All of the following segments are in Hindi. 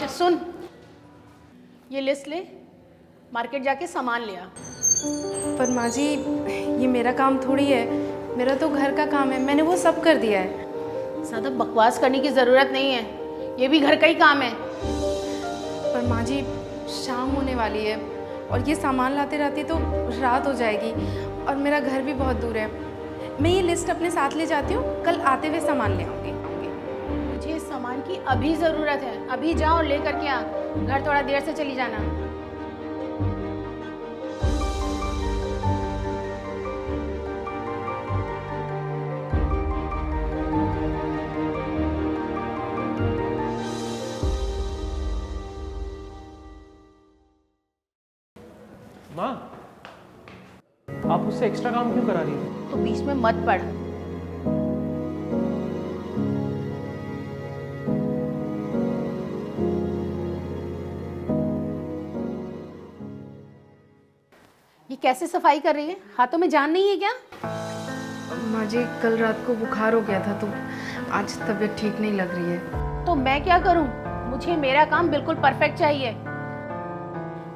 बेटा सुन, ये लिस्ट ले, मार्केट जाके सामान ले आ। पर माँ जी ये मेरा काम थोड़ी है, मेरा तो घर का काम है, मैंने वो सब कर दिया है। ज़्यादा बकवास करने की ज़रूरत नहीं है, ये भी घर का ही काम है। पर माँ जी शाम होने वाली है और ये सामान लाते लाते तो रात हो जाएगी और मेरा घर भी बहुत दूर है। मैं ये लिस्ट अपने साथ ले जाती हूँ, कल आते हुए सामान ले आऊँगी। मुझे इस सामान की अभी ज़रूरत है, अभी जा और ले करके आ। घर थोड़ा देर से चली जाना। माँ, आप मुझसे एक्स्ट्रा काम क्यों करा रही हो? तो बीच में मत पड़। ये कैसे सफाई कर रही है? हाथों में जान नहीं है क्या? माँ जी कल रात को बुखार हो गया था तो आज तबीयत ठीक नहीं लग रही है। तो मैं क्या करूं? मुझे मेरा काम बिल्कुल परफेक्ट चाहिए।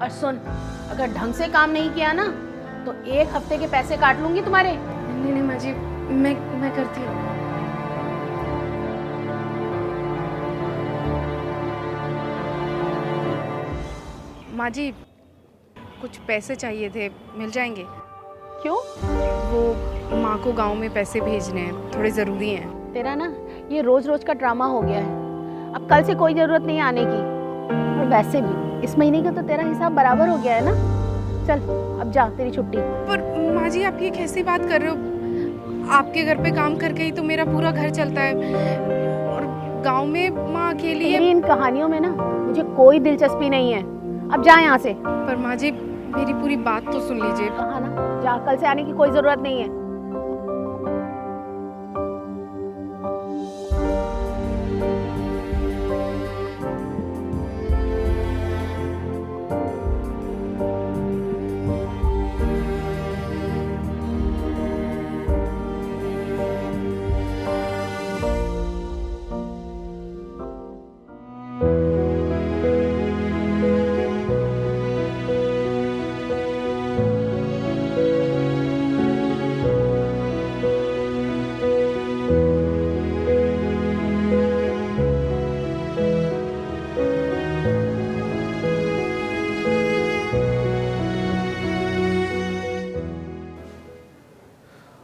और सुन, अगर ढंग से काम नहीं किया ना तो 1 हफ्ते के पैसे काट लूंगी तुम्हारे। नहीं नहीं माँ जी, मैं करती हूँ। माँ जी कुछ पैसे चाहिए थे, मिल जाएंगे? क्यों? वो माँ को गांव में पैसे भेजने हैं, थोड़े ज़रूरी हैं। तेरा ना ये रोज रोज का ड्रामा हो गया है। अब कल से कोई ज़रूरत नहीं आने की। और वैसे भी इस महीने का तो तेरा हिसाब बराबर हो गया है ना। चल अब जा, तेरी छुट्टी। पर माँ जी आप ये कैसी बात कर रहे हो? आपके घर पे काम करके ही तो मेरा पूरा घर चलता है और गांव में माँ अकेली है। तेरी इन कहानियों में ना मुझे कोई दिलचस्पी नहीं है। अब जा यहाँ से। पर माँ जी मेरी पूरी बात तो सुन लीजिए। कहा ना, जा, कल से आने की कोई ज़रूरत नहीं है।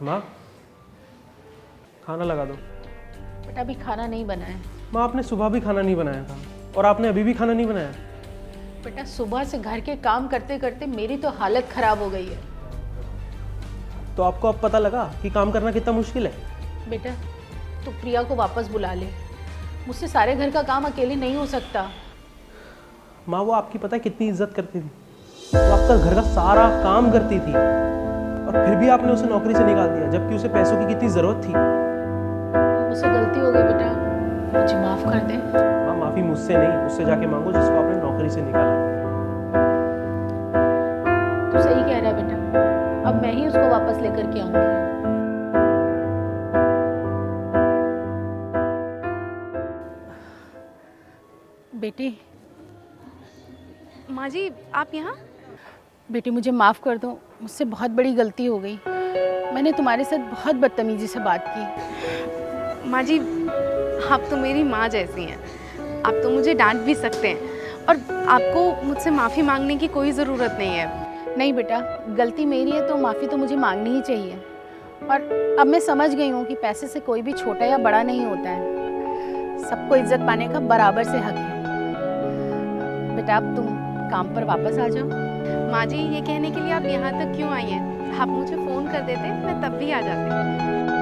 माँ, खाना लगा दो। बेटा अभी खाना नहीं बना है। माँ, आपने सुबह भी खाना नहीं बनाया था और आपने अभी भी खाना नहीं बनाया। बेटा सुबह से घर के काम करते करते मेरी तो हालत खराब हो गई है। तो आपको अब पता लगा कि काम करना कितना मुश्किल है। बेटा तू प्रिया को वापस बुला ले, मुझसे सारे घर का काम अकेले नहीं हो सकता। माँ, वो आपकी पता है कितनी इज्जत करती थी, वो आपका घर का सारा काम करती थी और फिर भी आपने उसे नौकरी से निकाल दिया, जबकि उसे पैसों की कितनी ज़रूरत थी। मुझसे गलती हो गई बेटा, मुझे माफ़ कर दे। माँ, माफ़ी मुझसे नहीं, उससे जाके मांगो जिसको आपने नौकरी से निकाला। तू सही कह रहा है बेटा, अब मैं ही उसको वापस लेकर के आऊंगी। बेटी, माँ जी आप यहाँ? बेटी मुझे माफ़ कर दो, मुझसे बहुत बड़ी गलती हो गई। मैंने तुम्हारे साथ बहुत बदतमीजी से बात की। माँ जी आप तो मेरी माँ जैसी हैं, आप तो मुझे डांट भी सकते हैं और आपको मुझसे माफ़ी मांगने की कोई ज़रूरत नहीं है। नहीं बेटा, गलती मेरी है तो माफ़ी तो मुझे मांगनी ही चाहिए। और अब मैं समझ गई हूँ कि पैसे से कोई भी छोटा या बड़ा नहीं होता है, सबको इज्जत पाने का बराबर से हक है। बेटा अब तुम काम पर वापस आ जाओ। माँ जी ये कहने के लिए आप यहाँ तक क्यों आई हैं? आप मुझे फ़ोन कर देते, मैं तब भी आ जाती।